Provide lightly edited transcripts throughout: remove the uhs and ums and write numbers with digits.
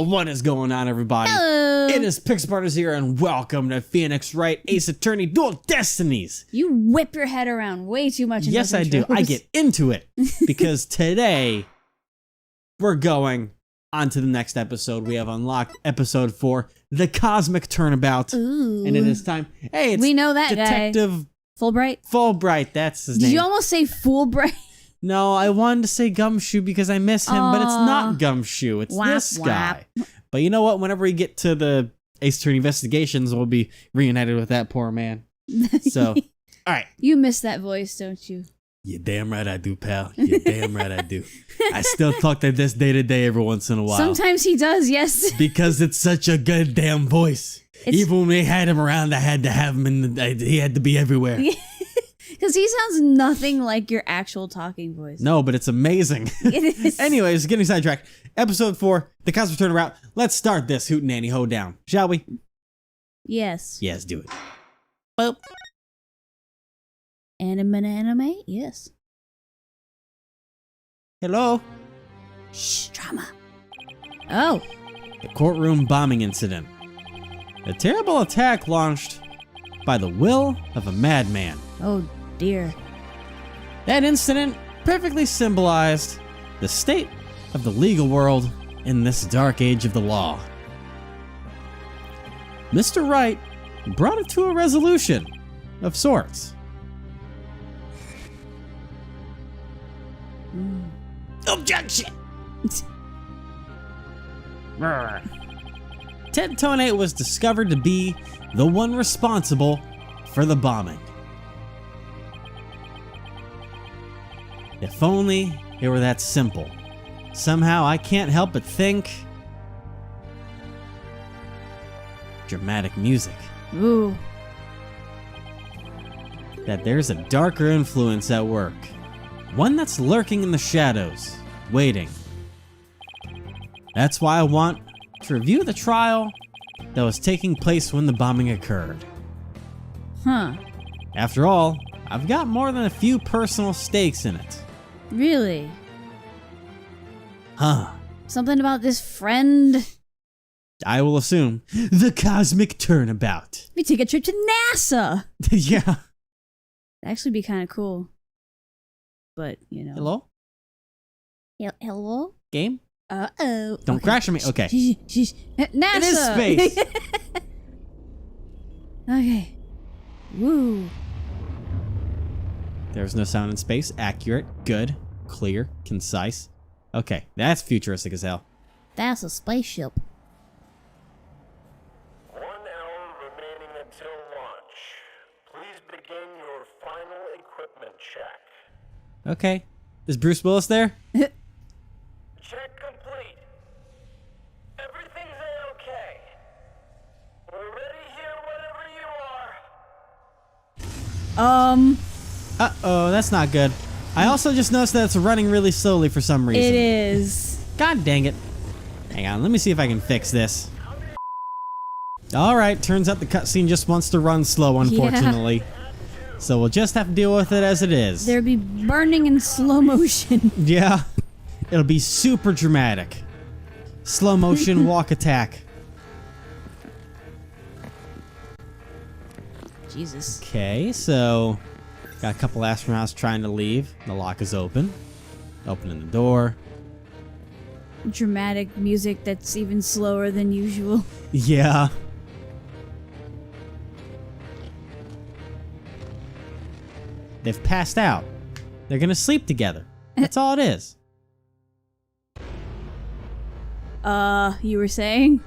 Yo, what is going on, everybody? Hello. It is Pixparters here, and welcome to Phoenix Wright Ace Attorney Dual Destinies. You whip your head around way too much in Yes, I do. I get into it because today we're going on to the next episode. We have unlocked episode 4, the Cosmic Turnabout. Ooh. And it is time. Hey, it's we know that Detective guy. Fulbright, that's his name. Did you almost say Fulbright? No, I wanted to say Gumshoe because I miss him, but it's not Gumshoe. It's this guy. But you know what? Whenever we get to the Ace Attorney investigations, we'll be reunited with that poor man. So, all right. You miss that voice, don't you? You're damn right I do, pal. You're damn right I do. I still talk like this day to day every once in a while. Sometimes he does, yes. Because it's such a good damn voice. Even when we had him around, I had to have him in he had to be everywhere. Because he sounds nothing like your actual talking voice. No, but it's amazing. It is. Anyways, getting sidetracked. Episode 4, the Cosmic Turnabout. Let's start this hootenanny hoedown, shall we? Yes. Yes, do it. Boop. Anime? Yes. Hello? Shh, drama. Oh. The courtroom bombing incident. A terrible attack launched by the will of a madman. Oh, dear. That incident perfectly symbolized the state of the legal world in this dark age of the law. Mr. Wright brought it to a resolution of sorts. Objection! Ted Tonate was discovered to be the one responsible for the bombing. If only it were that simple. Somehow I can't help but think... dramatic music. Ooh. That there's a darker influence at work. One that's lurking in the shadows, waiting. That's why I want to review the trial that was taking place when the bombing occurred. Huh. After all, I've got more than a few personal stakes in it. Really? Huh. Something about this friend? I will assume. The Cosmic Turnabout. We take a trip to NASA! Yeah. That'd actually be kind of cool. But, you know. Hello? Hello? Game? Uh-oh. Don't crash on me. Okay. NASA! It is space! Okay. Woo. There's no sound in space. Accurate. Good. Clear. Concise. Okay. That's futuristic as hell. That's a spaceship. 1 hour remaining until launch. Please begin your final equipment check. Okay. Is Bruce Willis there? Check complete. Everything's A-okay. We're ready here whenever you are. Uh-oh, that's not good. I also just noticed that it's running really slowly for some reason. It is. God dang it. Hang on, let me see if I can fix this. Alright, turns out the cutscene just wants to run slow, unfortunately. Yeah. So we'll just have to deal with it as it is. There'll be burning in slow motion. Yeah. It'll be super dramatic. Slow motion walk attack. Jesus. Okay, so got a couple astronauts trying to leave. The lock is open. Opening the door. Dramatic music that's even slower than usual. Yeah. They've passed out. They're gonna sleep together. That's all it is. You were saying?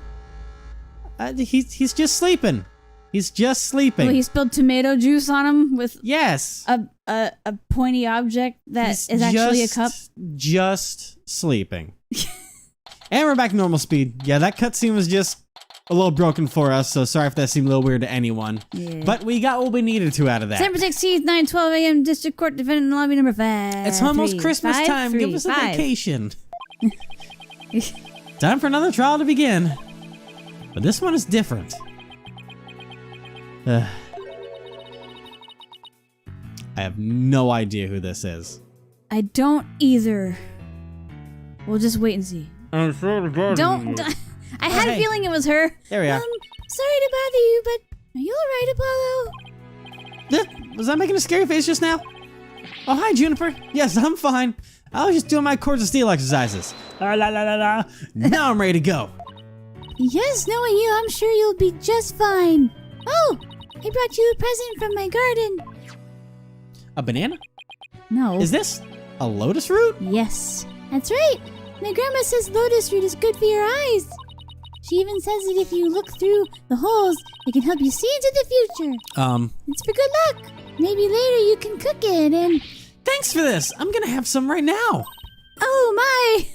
He's just sleeping. He's just sleeping. Well, he spilled tomato juice on him with yes. a pointy object that is actually a cup. Just sleeping. And we're back to normal speed. Yeah, that cutscene was just a little broken for us, so sorry if that seemed a little weird to anyone. Yeah. But we got what we needed to out of that. San Francisco, 9:12 a.m. District Court Defendant in Lobby number 5. It's almost Christmas time. Give us a vacation. Time for another trial to begin. But this one is different. I have no idea who this is. I don't either. We'll just wait and see. I'm sure Don't I had a feeling it was her. There we are. Sorry to bother you, but are you alright, Apollo? Was I making a scary face just now? Oh, hi, Juniper. Yes, I'm fine. I was just doing my cords of steel exercises. La la la la la. Now I'm ready to go. Yes, knowing you, I'm sure you'll be just fine. Oh, I brought you a present from my garden. A banana? No. Is this a lotus root? Yes, that's right. My grandma says lotus root is good for your eyes. She even says that if you look through the holes, it can help you see into the future. It's for good luck. Maybe later you can cook it and... Thanks for this. I'm gonna have some right now. Oh my!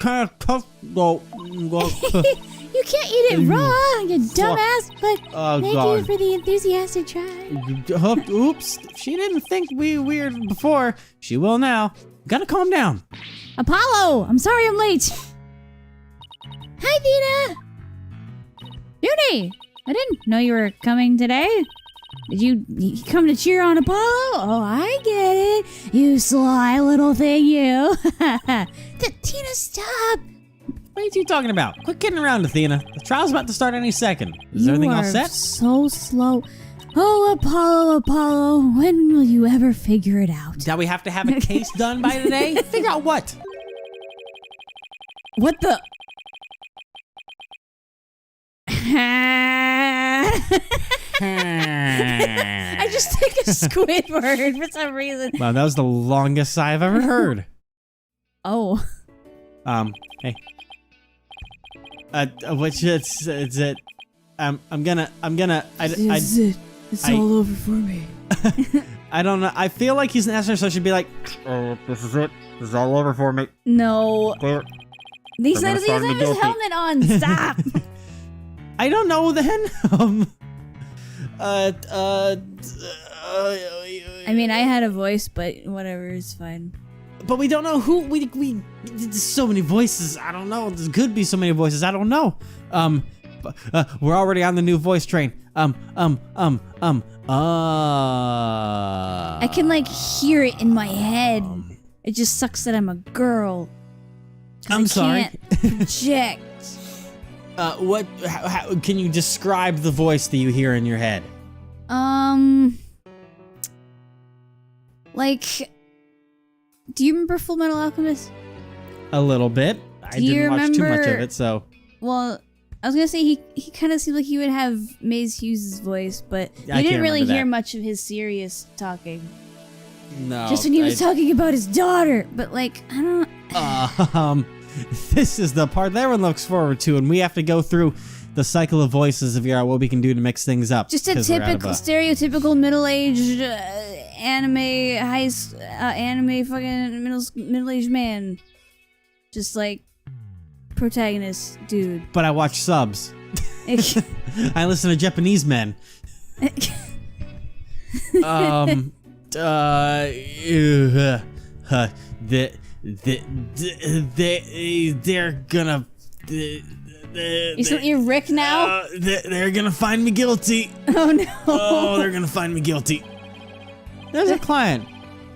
Kind of tough though. You can't eat it raw, you dumbass, but thank you for the enthusiastic try. Oops. She didn't think we were before. She will now. Gotta calm down. Apollo! I'm sorry I'm late. Hi, Thena! Judy! I didn't know you were coming today. Did you come to cheer on Apollo? Oh, I get it. You sly little thing, you. Tina, stop. What are you talking about? Quit kidding around, Athena. The trial's about to start any second. Is everything all set? So slow. Oh, Apollo, when will you ever figure it out? Now we have to have a case done by today? Figure out what? What the? I just took a Squidward for some reason. Wow, that was the longest sigh I've ever heard. Oh. Hey. Which it's it. I'm gonna. It's all over for me. I don't know. I feel like he's an Esther, so I should be like, this is it. This is all over for me. No. He doesn't have his helmet on. Stop. I don't know then. I mean, I had a voice, but whatever, it's fine. But we don't know who we. There's so many voices. I don't know. There could be so many voices. I don't know. We're already on the new voice train. I can like hear it in my head. It just sucks that I'm a girl. I'm sorry. Can't project. How can you describe the voice that you hear in your head? Like, do you remember Full Metal Alchemist? A little bit. I didn't watch too much of it, so. Well, I was gonna say he kind of seemed like he would have Maze Hughes' voice, but you didn't really hear much of his serious talking. No. Just when he was talking about his daughter, but like, I don't. This is the part that everyone looks forward to, and we have to go through the cycle of voices to figure out what we can do to mix things up. Just a typical, stereotypical middle-aged anime fucking middle-aged man. Just like protagonist dude. But I watch subs. I listen to Japanese men. They're gonna. You're Rick now? They're gonna find me guilty. Oh no. Oh, they're gonna find me guilty. There's a client.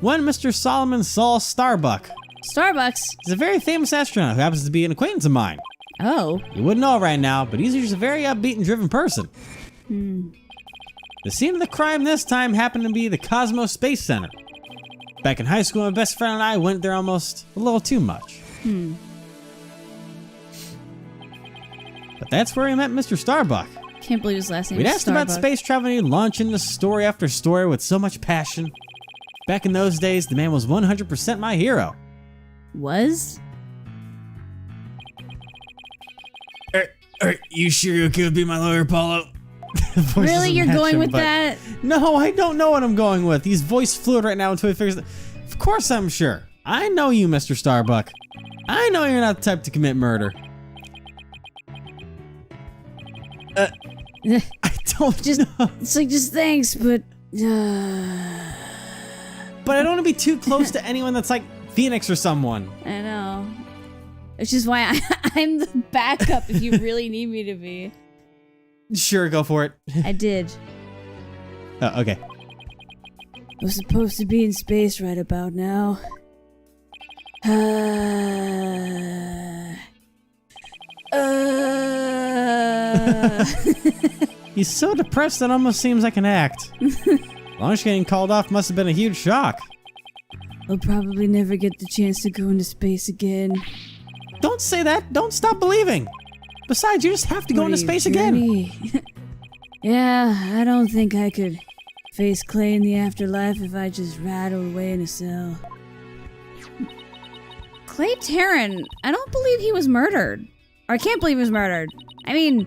One Mr. Solomon Saul Starbuck. Starbucks? He's a very famous astronaut who happens to be an acquaintance of mine. Oh. You wouldn't know right now, but he's just a very upbeat and driven person. The scene of the crime this time happened to be the Cosmos Space Center. Back in high school, my best friend and I went there almost a little too much. But that's where we met Mr. Starbuck. Can't believe his last name We'd is asked about Starbuck. space travel and he'd launch into story after story with so much passion. Back in those days, the man was 100% my hero. Was? Are you sure you're okay with being my lawyer, Apollo? Really? You're going with that? No, I don't know what I'm going with. He's voice fluid right now until he figures it. Of course I'm sure. I know you, Mr. Starbuck. I know you're not the type to commit murder. I don't know. It's like, just thanks, but... But I don't want to be too close to anyone that's like Phoenix or someone. I know. Which is why I'm the backup if you really need me to be. Sure, go for it. I did. Oh, okay. We're supposed to be in space right about now. He's so depressed that almost seems like an act. Launch getting called off must have been a huge shock. I'll probably never get the chance to go into space again. Don't say that. Don't stop believing. Besides, you just have to go into space again. Yeah, I don't think I could face Clay in the afterlife if I just rattled away in a cell. Clay Terran, I don't believe he was murdered. Or I can't believe he was murdered. I mean,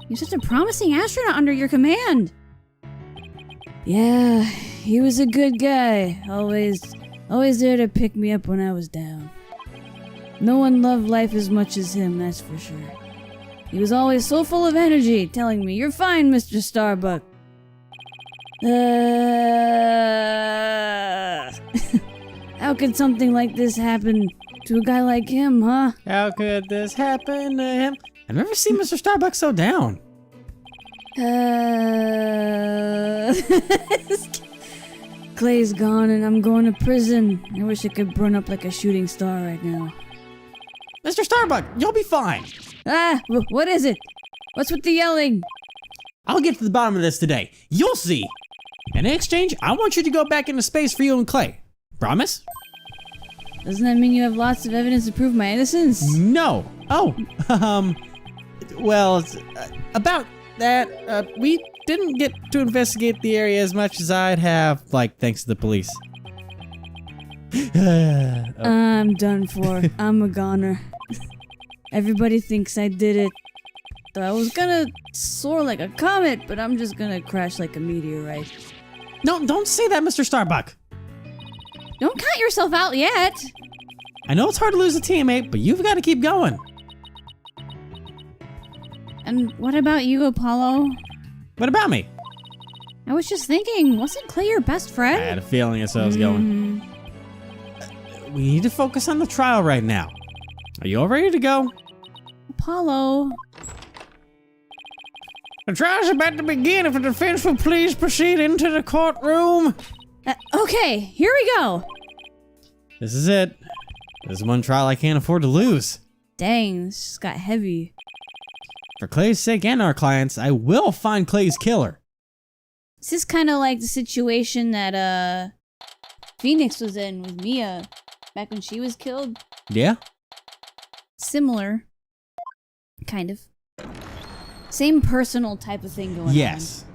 you're such a promising astronaut under your command. Yeah, he was a good guy. Always there to pick me up when I was down. No one loved life as much as him, that's for sure. He was always so full of energy, telling me, "You're fine, Mr. Starbuck." How could something like this happen to a guy like him, huh? How could this happen to him? I've never seen Mr. Starbuck so down. Clay's gone and I'm going to prison. I wish I could burn up like a shooting star right now. Mr. Starbuck, you'll be fine. What is it? What's with the yelling? I'll get to the bottom of this today. You'll see. And in exchange, I want you to go back into space for you and Clay. Promise? Doesn't that mean you have lots of evidence to prove my innocence? No. Oh, well, it's, about that, we didn't get to investigate the area as much as I'd have, like, thanks to the police. I'm done for. I'm a goner. Everybody thinks I did it. I was gonna soar like a comet, but I'm just gonna crash like a meteorite. No, don't say that, Mr. Starbuck. Don't count yourself out yet. I know it's hard to lose a teammate, but you've got to keep going. And what about you, Apollo? What about me? I was just thinking, wasn't Clay your best friend? I had a feeling that's how I was going. We need to focus on the trial right now. Are you all ready to go? Apollo. The trial's about to begin. If the defense will please proceed into the courtroom. Okay, here we go. This is it. This is one trial I can't afford to lose. Dang, this just got heavy. For Clay's sake and our clients, I will find Clay's killer. This is kind of like the situation that Phoenix was in with Mia back when she was killed. Yeah? Similar. Kind of. Same personal type of thing going on. Yes.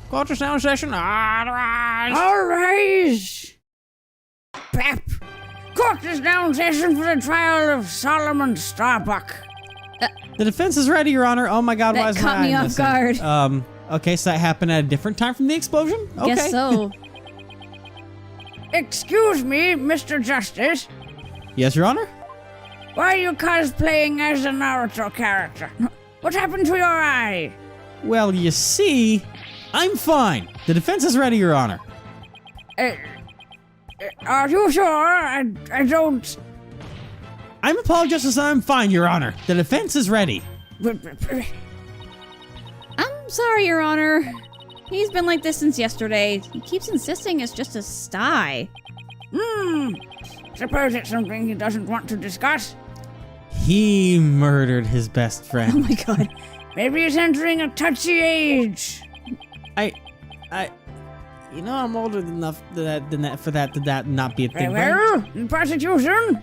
Court is now in session. All rise. All rise. Pep. Court is now in session for the trial of Solomon Starbuck. The defense is ready, Your Honor. Oh my God, why is my caught me eye off missing? guard. Okay, so that happened at a different time from the explosion? Okay. Guess so. Excuse me, Mr. Justice. Yes, Your Honor? Why are you cosplaying as a Naruto character? What happened to your eye? Well, you see, I'm fine. The defense is ready, Your Honor. Are you sure? I don't... I'm Apollo Justice and I'm fine, Your Honor. The defense is ready. I'm sorry, Your Honor. He's been like this since yesterday. He keeps insisting it's just a sty. Suppose it's something he doesn't want to discuss. He murdered his best Oh friend. my God. Maybe he's entering a touchy age. You know, I'm older enough for that to not be a thing. Well, in prosecution?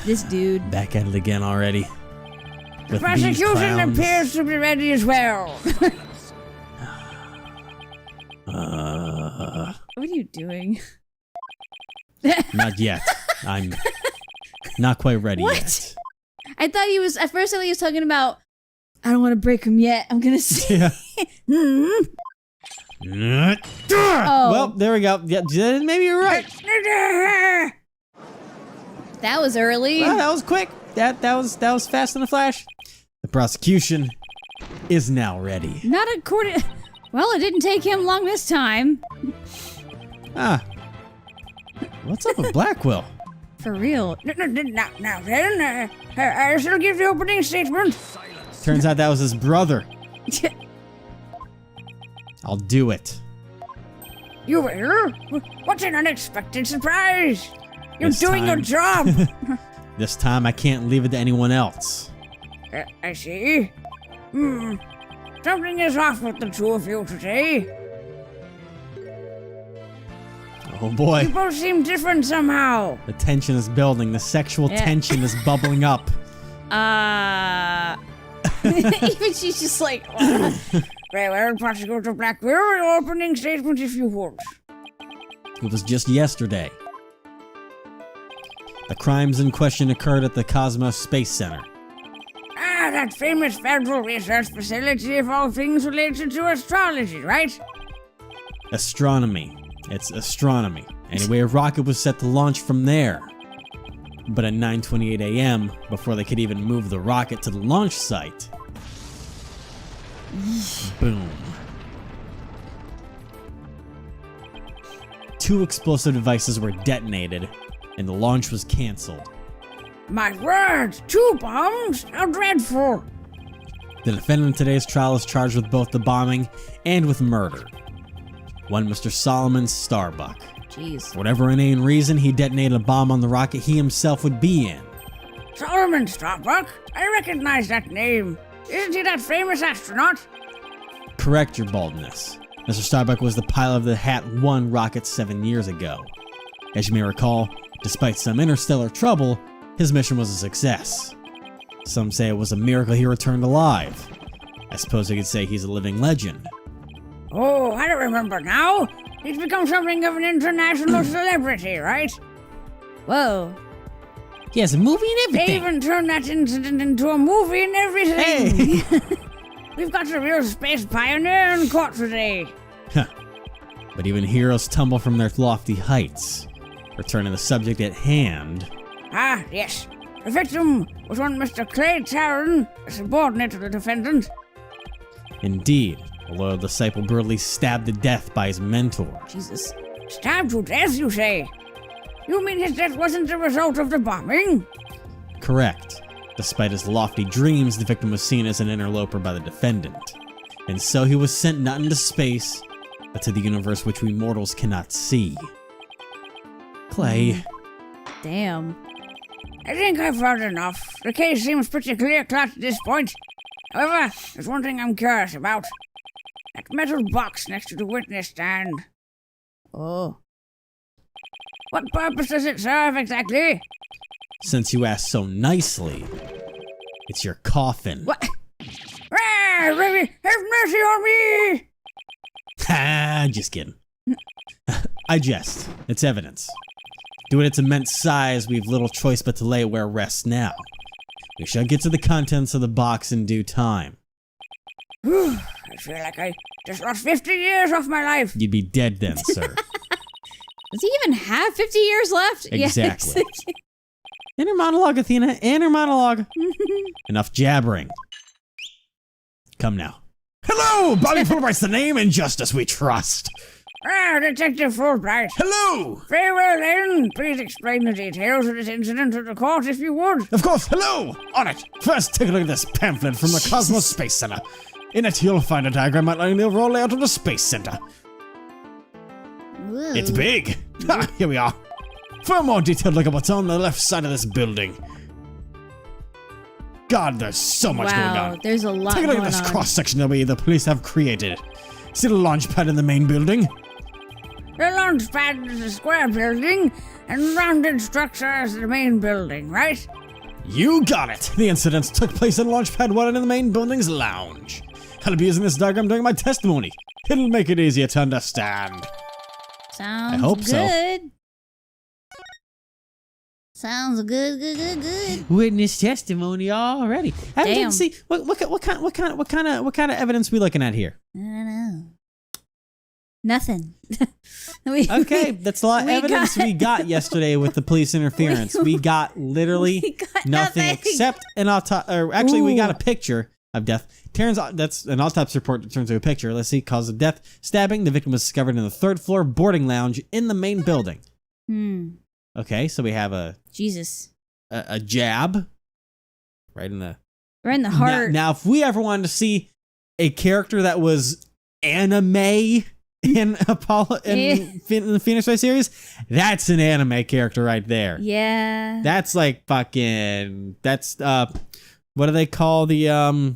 This dude. Back at it again already. The prosecution appears to be ready as well. What are you doing? Not yet. I'm not quite ready yet. I thought he was, at first I thought he was talking about, I don't want to break him yet. I'm going to see. Yeah. Oh. Well, there we go. Yeah, maybe you're right. That was early. Well, that was quick. That was fast in a flash. The prosecution is now ready. Not according. Well, it didn't take him long this time. What's up with Blackwell? For real. Now then, I shall give the opening statement. Turns out that was his brother. I'll do it. You will? What an unexpected surprise! You're This doing your time- job! This time I can't leave it to anyone else. I see. Something is off with the two of you today. Oh boy. You both seem different somehow. The tension is building. The sexual tension is bubbling up. Even she's just like, Very well, Prosecutor Blackwell, your opening statement if you would. It was just yesterday. The crimes in question occurred at the Cosmos Space Center. Ah, that famous federal research facility of all things related to astrology, right? Astronomy. It's astronomy. Anyway, a rocket was set to launch from there. But at 9:28 a.m., before they could even move the rocket to the launch site, boom. 2 explosive devices were detonated, and the launch was canceled. My word, 2 bombs? How dreadful. The defendant in today's trial is charged with both the bombing and with murder. One Mr. Solomon Starbuck. jeez. For whatever inane reason, he detonated a bomb on the rocket he himself would be in. Solomon Starbuck? I recognize that name. Isn't he that famous astronaut? Correct, your baldness. Mr. Starbuck was the pilot of the Hat 1 rocket 7 years ago. As you may recall, despite some interstellar trouble, his mission was a success. Some say it was a miracle he returned alive. I suppose you could say he's a living legend. Oh, I don't remember now. He's become something of an international celebrity, right? Whoa. He has a movie and They everything. even turned that incident into a movie and everything. Hey! We've got a real space pioneer in court today. But even heroes tumble from their lofty heights. Returning to the subject at hand. Ah, yes. The victim was one Mr. Clay Tarrant, a subordinate to the defendant. Indeed, a loyal disciple brutally stabbed to death by his mentor. Jesus. Stabbed to death, you say? You mean his death wasn't the result of the bombing? Correct. Despite his lofty dreams, the victim was seen as an interloper by the defendant. And so he was sent not into space, but to the universe which we mortals cannot see. Clay. Damn. I think I've heard enough. The case seems pretty clear-cut at this point. However, there's one thing I'm curious about. That metal box next to the witness stand. Oh. What purpose does it serve exactly? Since you asked so nicely, it's your coffin. What? Ah, baby, have mercy on me! Ha, just kidding. I jest. It's evidence. Due to its immense size, we've little choice but to lay it where it rests now. We shall get to the contents of the box in due time. I feel like I just lost 50 years off my life. You'd be dead then, sir. Does he even have 50 years left? Exactly. Inner monologue, Athena. Inner monologue. Enough jabbering. Come now. Hello! Bobby Fulbright's the name, and justice we trust. Ah, Detective Fulbright. Hello! Very well then. Please explain the details of this incident to the court if you would. Of course, hello! On it! First, take a look at this pamphlet from the Cosmos Space Center. In it, you'll find a diagram outlining the overall layout of the Space Center. Whoa. It's big! Ha! Here we are. For a more detailed look at what's on the left side of this building. God, there's so much going Wow, on. there's a lot Take a look going at this on. cross-section that the police have created. See the launch pad in the main building? The launch pad is a square building, and rounded structure is the main building, right? You got it! The incidents took place in launch pad 1 in the main building's lounge. I'll be using this diagram during my testimony. It'll make it easier to understand. Sounds I hope so. good. Sounds good. Witness testimony already. I Damn. didn't see what kind of evidence we looking at here. I don't know. Nothing. Okay, that's a lot of we evidence got- we got yesterday with the police interference. We got literally We got nothing nothing. except an autopsy. Or actually, we got a Ooh. picture of death. That's an autopsy report that turns to a picture. Let's see. Cause of death: stabbing. The victim was discovered in the 3rd floor boarding lounge in the main building. Okay, so we have Jesus. a jab right in the Right in the heart. Now, if we ever wanted to see a character that was anime in Apollo in the Phoenix Wright series, that's an anime character right there. Yeah. That's like fucking. That's what do they call the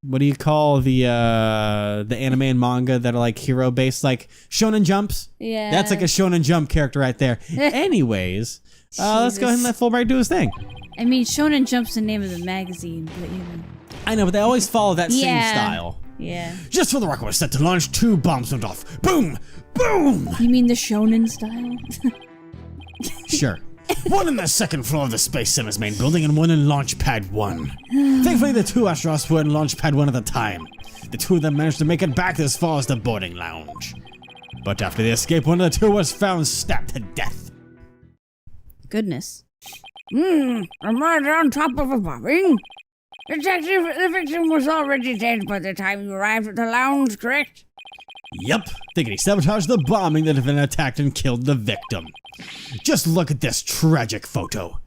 what do you call the anime and manga that are like hero based, like Shonen Jumps? Yeah. That's like a Shonen Jump character right there. Anyways, let's go ahead and let Fulbright do his thing. I mean, Shonen Jump's the name of the magazine, but you know. I know, but they always follow that same style. Yeah. Just for the record, we're set to launch. 2 bombs went off. Boom! Boom! You mean the Shonen style? Sure. 1 in the second floor of the Space Center's main building and 1 in Launch Pad 1. Thankfully, the 2 astronauts were in Launch Pad 1 at the time. The 2 of them managed to make it back as far as the boarding lounge. But after the escape, 1 of the 2 was found stabbed to death. Goodness. A murder on top of a bombing? Detective, the victim was already dead by the time you arrived at the lounge, correct? Yup. Thinking he sabotaged the bombing, the defendant attacked and killed the victim. Just look at this tragic photo.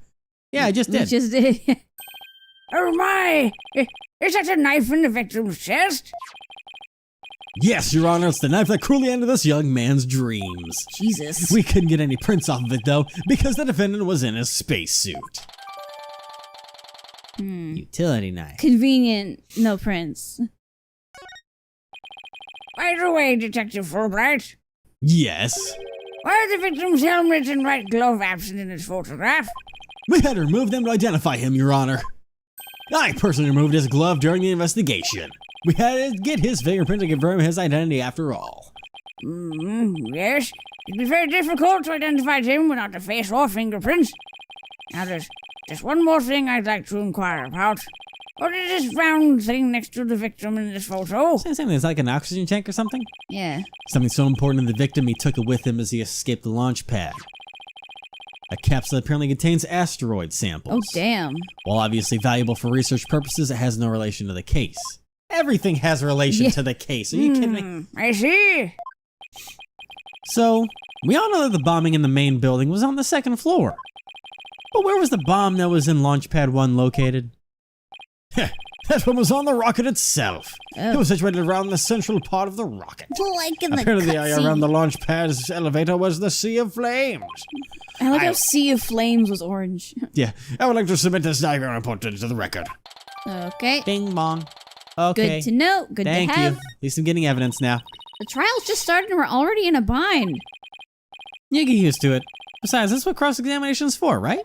Yeah, I just did. You just did. Oh my! Is that a knife in the victim's chest? Yes, Your Honor, it's the knife that cruelly ended this young man's dreams. Jesus. We couldn't get any prints off of it, though, because the defendant was in a spacesuit. Utility knife. Convenient. No prints. By the way, Detective Fulbright, Yes. why are the victim's helmet and right glove absent in his photograph? We had to remove them to identify him, Your Honor. I personally removed his glove during the investigation. We had to get his fingerprint to confirm his identity after all. Yes. It'd be very difficult to identify him without the face or fingerprints. Now there's just one more thing I'd like to inquire about. What is this round thing next to the victim in this photo? Something that's like an oxygen tank or something? Yeah. Something so important to the victim he took it with him as he escaped the launch pad. A capsule that apparently contains asteroid samples. Oh, damn. While obviously valuable for research purposes, it has no relation to the case. Everything has a relation to the case. Are you kidding me? I see. So, we all know that the bombing in the main building was on the 2nd floor. But where was the bomb that was in Launch Pad 1 located? That one was on the rocket itself. It was situated around the central part of the rocket. Like in Apparently the area around the launch pad's elevator was the Sea of Flames. I like how Sea of Flames was orange. Yeah, I would like to submit this diagram and put it into the record. Okay. Bing bong. Okay. Good to know. Good Thank to have. you. At least I'm getting evidence now. The trial's just started and we're already in a bind. You get used to it. Besides, that's what cross-examination's for, right?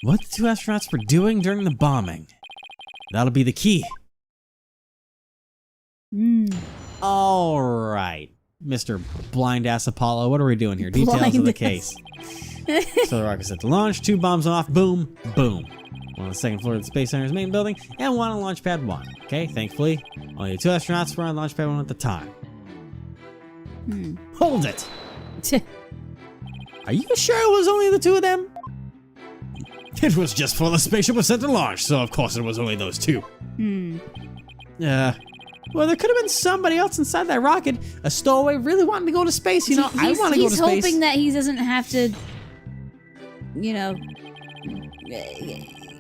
What the 2 astronauts were doing during the bombing. That'll be the key. All right, Mr. Blind-Ass Apollo, what are we doing here? Details of the case. So the rocket's set to launch, 2 bombs went off, boom, boom. 1 on the 2nd floor of the Space Center's main building, and 1 on Launch Pad 1. Okay, thankfully, only the 2 astronauts were on Launch Pad 1 at the time. Hold it! Are you sure it was only the 2 of them? It was just before the spaceship was set to launch, so of course it was only those 2. Well, there could have been somebody else inside that rocket. A stowaway really wanting to go to space. You know, I want to go to space. He's hoping that he doesn't have to, you know,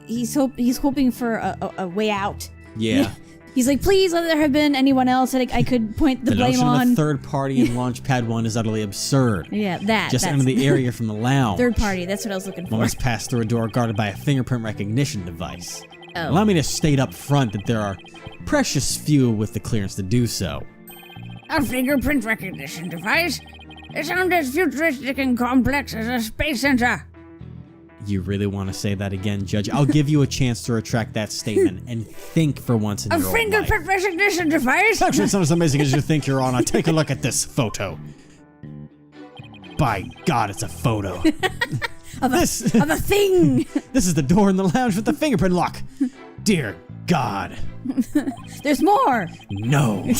he's hoping for a way out. Yeah. He's like, please let there have been anyone else that I could point the blame notion on. of a third party in Launch Pad 1 is utterly absurd. Yeah, Just enter the area from the lounge. Third party, that's what I was looking for. One must pass through a door guarded by a fingerprint recognition device. Oh. Allow me to state up front that there are precious few with the clearance to do so. A fingerprint recognition device? It sounds as futuristic and complex as a space center. You really want to say that again, Judge? I'll give you a chance to retract that statement and think for once in your own life. A fingerprint recognition device? Actually, it's not as amazing as you think, Your Honor. Take a look at this photo. By God, it's a photo. of a thing. This is the door in the lounge with the fingerprint lock. Dear God. There's more. No.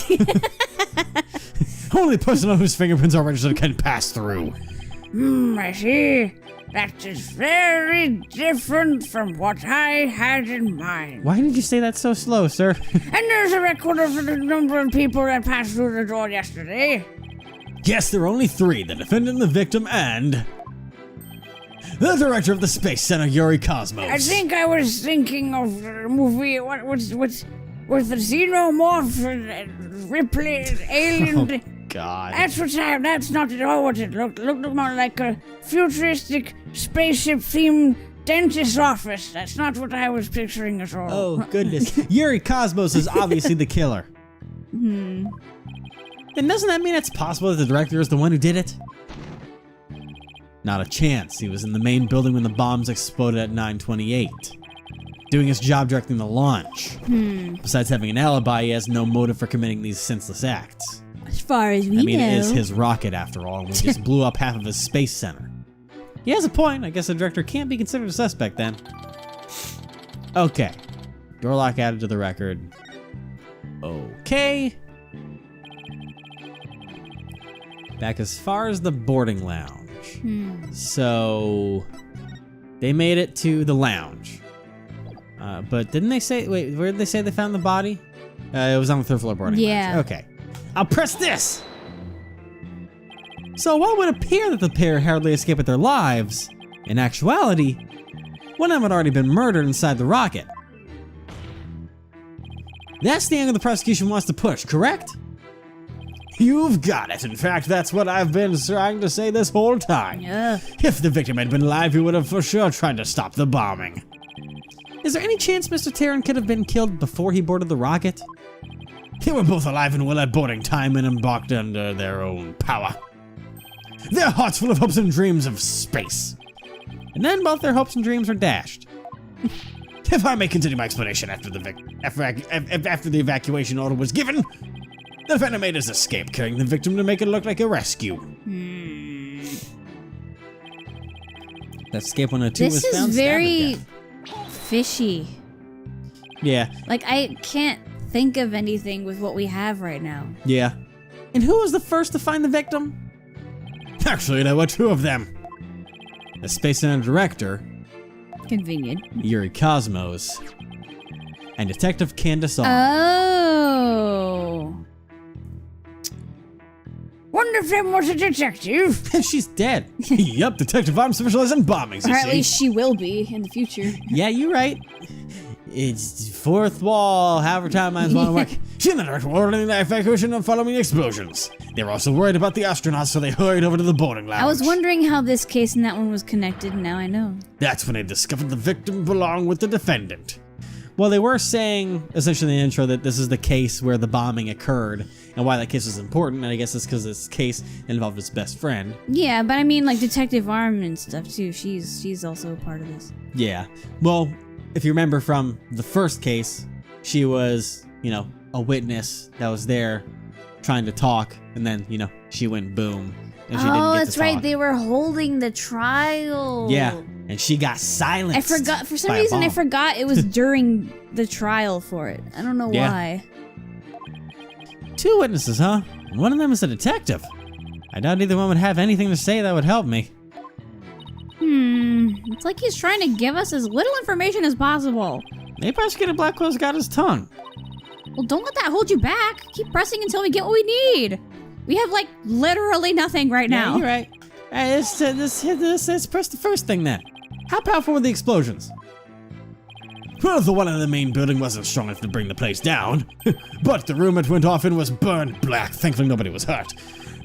Only the person on whose fingerprints are registered can pass through. I see. That is very different from what I had in mind. Why did you say that so slow, sir? And there's a record of the number of people that passed through the door yesterday. Yes, there were only 3, the defendant, the victim, and the director of the Space Center, Yuri Cosmos. I think I was thinking of the movie, what was the xenomorph, Ripley, alien... Oh, God. That's not at all what it looked. It looked more like a futuristic spaceship-themed Dentist's office. That's not what I was picturing at all. Oh, goodness. Yuri Cosmos is obviously the killer. Hmm. Then doesn't that mean it's possible that the director is the one who did it? Not a chance. He was in the main building when the bombs exploded at 9:28. Doing his job directing the launch. Besides having an alibi, he has no motive for committing these senseless acts. As far as we I mean, know. it is his rocket after all, and we just blew up half of his space center. He has a point. I guess the director can't be considered a suspect then. Okay. Door lock added to the record. Okay. Back as far as the boarding lounge. So they made it to the lounge. But didn't they say, wait, where did they say they found the body? It was on the third floor boarding Yeah. lounge. Okay. I'll press this! So while it would appear that the pair hardly escaped with their lives, in actuality, one of them had already been murdered inside the rocket. That's the angle the prosecution wants to push, correct? You've got it. In fact, that's what I've been trying to say this whole time. If the victim had been alive, he would have for sure tried to stop the bombing. Is there any chance Mr. Terran could have been killed before he boarded the rocket? They were both alive and well at boarding time and embarked under their own power. Their hearts full of hopes and dreams of space. And then both their hopes and dreams were dashed. If I may continue my explanation, after the evacuation order was given, the defendant made his escape, carrying the victim to make it look like a rescue. That escape 102 was This found is stabbed to very death. fishy. Yeah, Like, I can't think of anything with what we have right now. yeah. And who was the first to find the victim? Actually, there were two of them. The Space Center director, Convenient. Yuri Cosmos, and Detective Candace Arm. Oh. One of them was a detective. She's dead. Yup, Detective Arm specializes in bombings, Or you at see. least she will be in the future. Yeah, you're right. It's fourth wall, however timelines want to work. She and the director were ordering the evacuation and following the explosions. They were also worried about the astronauts, so they hurried over to the boarding lounge. I was wondering how this case and that one was connected, and now I know. That's when they discovered the victim belonged with the defendant. Well, they were saying, essentially in the intro, that this is the case where the bombing occurred, and why that case was important, and I guess it's because this case involved his best friend. Yeah, but I mean, like, Detective Arm and stuff, too. She's also a part of this. Yeah. Well, if you remember from the first case, she was, you know, a witness that was there trying to talk, and then, you know, she went boom, and she didn't get that's to right. talk. They were holding the trial. Yeah, and she got silenced. I forgot. For some by a reason, I bomb. forgot it was during the trial for it. I don't know Yeah. why. Two witnesses, huh? One of them is a detective. I doubt either one would have anything to say that would help me. It's like he's trying to give us as little information as possible. Maybe Prosecutor Blackwell's got his tongue. Well, don't let that hold you back. Keep pressing until we get what we need. We have, like, literally nothing right now. Yeah, you're right. Let's press the first thing then. How powerful were the explosions? Well, the one in the main building wasn't strong enough to bring the place down, but the room it went off in was burned black. Thankfully, nobody was hurt.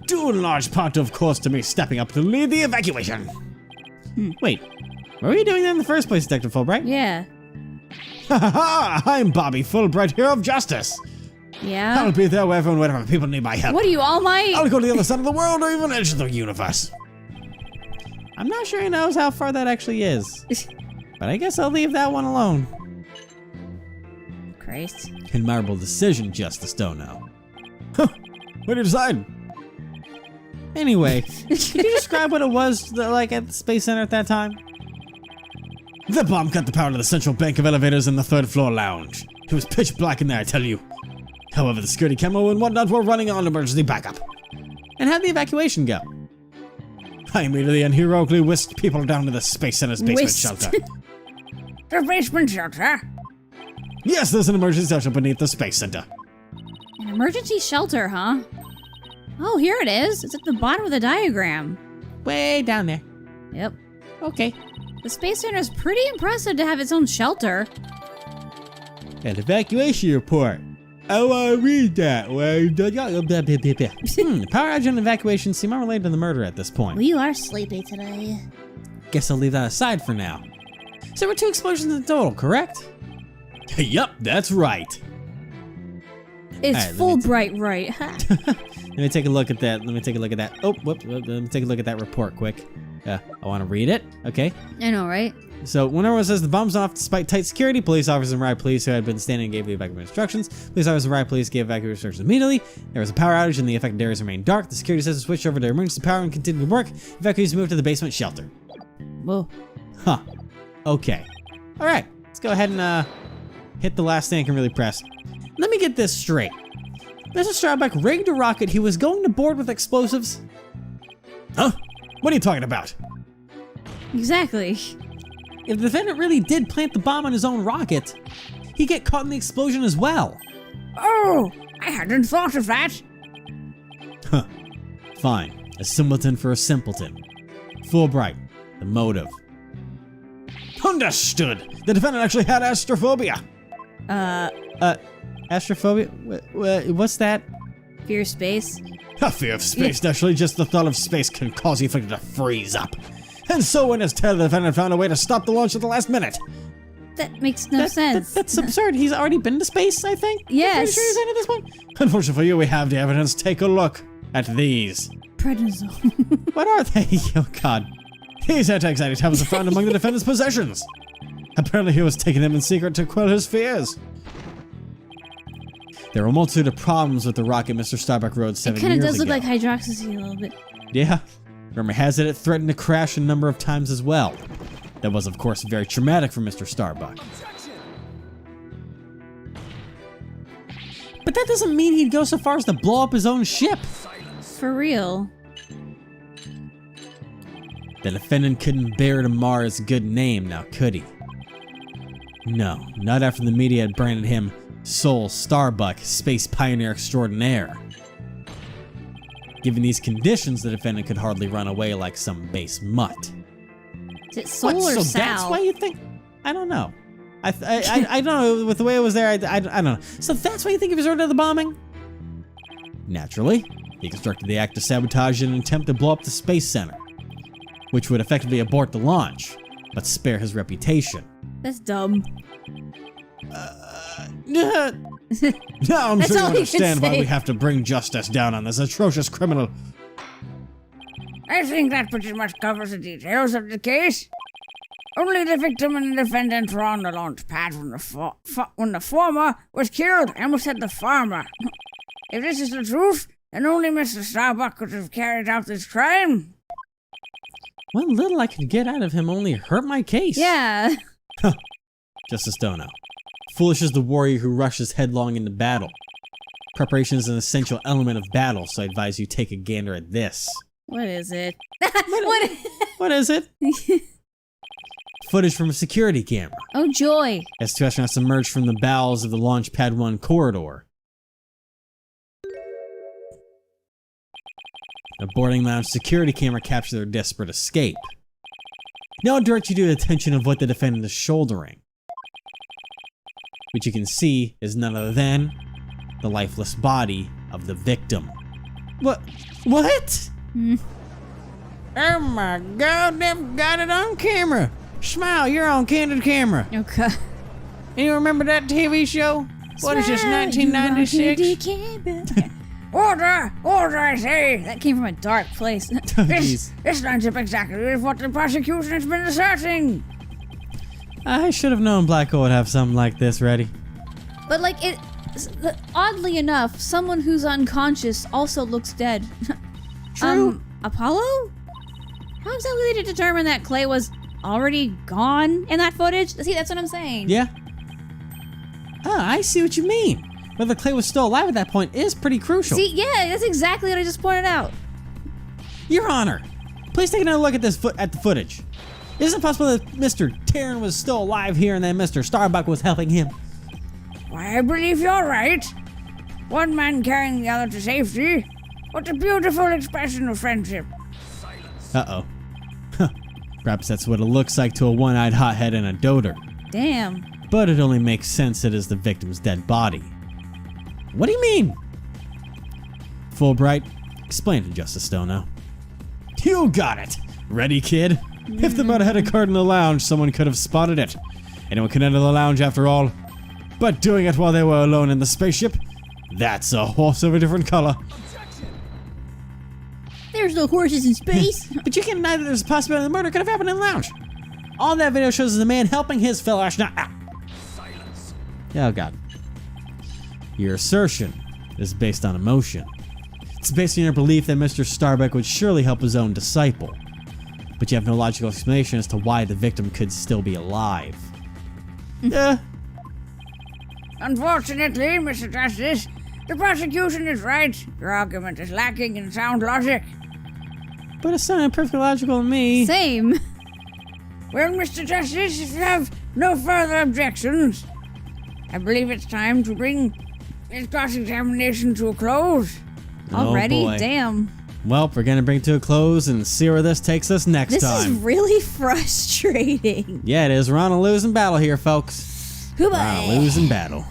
Due in large part, of course, to me stepping up to lead the evacuation. Wait, what were you doing that in the first place, Detective Fulbright? Yeah. Ha ha ha! I'm Bobby Fulbright, hero of justice. Yeah. I'll be there wherever and whenever people need my help. What are you, All Might? I'll go to the other side of the world or even edge of the universe. I'm not sure he knows how far that actually is, but I guess I'll leave that one alone. Christ. Admirable decision, Justice Dono. Huh, what did you decide? Anyway, could you describe what it was like at the Space Center at that time? The bomb cut the power to the central bank of elevators in the third floor lounge. It was pitch black in there, I tell you. However, the security camera and whatnot were running on emergency backup. And how'd the evacuation go? I immediately and heroically whisked people down to the Space Center's basement shelter. The basement shelter? Yes, there's an emergency shelter beneath the Space Center. An emergency shelter, huh? Oh, here it is. It's at the bottom of the diagram. Way down there. Yep. Okay. The Space Center is pretty impressive to have its own shelter. An evacuation report. I want to read that. The power outage and evacuation seem unrelated to the murder at this point. Well, you are sleepy today. Guess I'll leave that aside for now. So there were 2 explosions in total, correct? Yup, that's right. It's All right, full bright right. Let me take a look at that. Oh, whoop, let me take a look at that report quick. I want to read it. Okay. I know, right? So, when everyone says the bomb's off despite tight security, police officers and riot police who had been standing gave the evacuation instructions. Police officers and riot police gave evacuation instructions immediately. There was a power outage and the affected areas remained dark. The security system switched over to emergency power and continued to work. Evacuees moved to the basement shelter. Whoa. Huh. Okay. All right. Let's go ahead and hit the last thing I can really press. Let me get this straight. Mr. Starbuck rigged a rocket he was going to board with explosives? Huh? What are you talking about? Exactly. If the defendant really did plant the bomb on his own rocket, he'd get caught in the explosion as well. Oh, I hadn't thought of that. Huh. Fine. A simpleton for a simpleton. Fulbright. The motive. Understood. The defendant actually had astrophobia. Astrophobia? What's that? Fear of space. A fear of space. Naturally, just the thought of space can cause the afflicted to freeze up. And so in his tale, the defendant found a way to stop the launch at the last minute. That makes no sense. That's absurd. He's already been to space, I think? Yes. I'm pretty sure he's in at this point. Unfortunately for you, we have the evidence. Take a look at these. Prednisone. What are they? Oh, God. These anti-anxiety tablets are found among the defendant's possessions. Apparently, he was taking them in secret to quell his fears. There were a multitude of problems with the rocket Mr. Starbuck rode 7 years ago. It kind of does look like hydroxyzine a little bit. Yeah. Rumor has it threatened to crash a number of times as well. That was, of course, very traumatic for Mr. Starbuck. But that doesn't mean he'd go so far as to blow up his own ship. For real. The defendant couldn't bear to mar his good name, now could he? No, not after the media had branded him Soul Starbuck, Space Pioneer Extraordinaire. Given these conditions, the defendant could hardly run away like some base mutt. Is it Soul or so Sal? that's why you think? I don't know. I don't know. With the way it was there, I don't know. So that's why you think he was ordered to the bombing? Naturally, he constructed the act of sabotage in an attempt to blow up the space center, which would effectively abort the launch, but spare his reputation. That's dumb. Now I'm That's sure you all he understand can why say. we have to bring justice down on this atrocious criminal. I think that pretty much covers the details of the case. Only the victim and the defendant were on the launch pad when the former was killed. I almost said the farmer. If this is the truth, then only Mr. Starbuck could have carried out this crime. What little I could get out of him only hurt my case. Yeah. Justice Dono. Foolish is the warrior who rushes headlong into battle. Preparation is an essential element of battle, so I advise you take a gander at this. What is it? What is it? Footage from a security camera. Oh, joy. As two astronauts emerge from the bowels of the Launch Pad 1 corridor. A boarding lounge security camera captures their desperate escape. Now I'll direct you to the attention of what the defendant is shouldering, which you can see is none other than the lifeless body of the victim. What? Oh my God, they've got it on camera. Smile, you're on candid camera. Okay. You remember that TV show? What is this, 1996? Order! Order, I say! That came from a dark place. This lines up exactly with what the prosecution has been asserting. I should have known Blacko would have something like this ready. But like oddly enough, someone who's unconscious also looks dead. True. Apollo? How exactly did it determine that Clay was already gone in that footage? See, that's what I'm saying. Yeah. Oh, I see what you mean. Whether Clay was still alive at that point is pretty crucial. See, yeah, that's exactly what I just pointed out. Your Honor, please take another look at this at the footage. Is it possible that Mr. Taryn was still alive here and then Mr. Starbuck was helping him? Why, I believe you're right. One man carrying the other to safety. What a beautiful expression of friendship. Uh-oh. Huh. Perhaps that's what it looks like to a one-eyed hothead and a doter. Damn. But it only makes sense that it is the victim's dead body. What do you mean? Fulbright, explain to Justice Stono. You got it. Ready, kid? If the murder had occurred in the lounge, someone could have spotted it. Anyone could enter the lounge after all. But doing it while they were alone in the spaceship, that's a horse of a different color. There's no horses in space. But you can't deny that there's a possibility the murder could have happened in the lounge. All that video shows is a man helping his fellow astronaut. Silence. Oh god. Your assertion is based on emotion. It's based on your belief that Mr. Starbuck would surely help his own disciple. But you have no logical explanation as to why the victim could still be alive. Yeah. Unfortunately, Mr. Justice, the prosecution is right. Your argument is lacking in sound logic. But it sounded perfectly logical to me. Same. Well, Mr. Justice, if you have no further objections, I believe it's time to bring this cross-examination to a close. Already? Oh boy. Damn. Well, we're gonna bring it to a close and see where this takes us next time. This is really frustrating. Yeah, it is. We're on a losing battle here, folks. Goodbye. We're on a losing battle.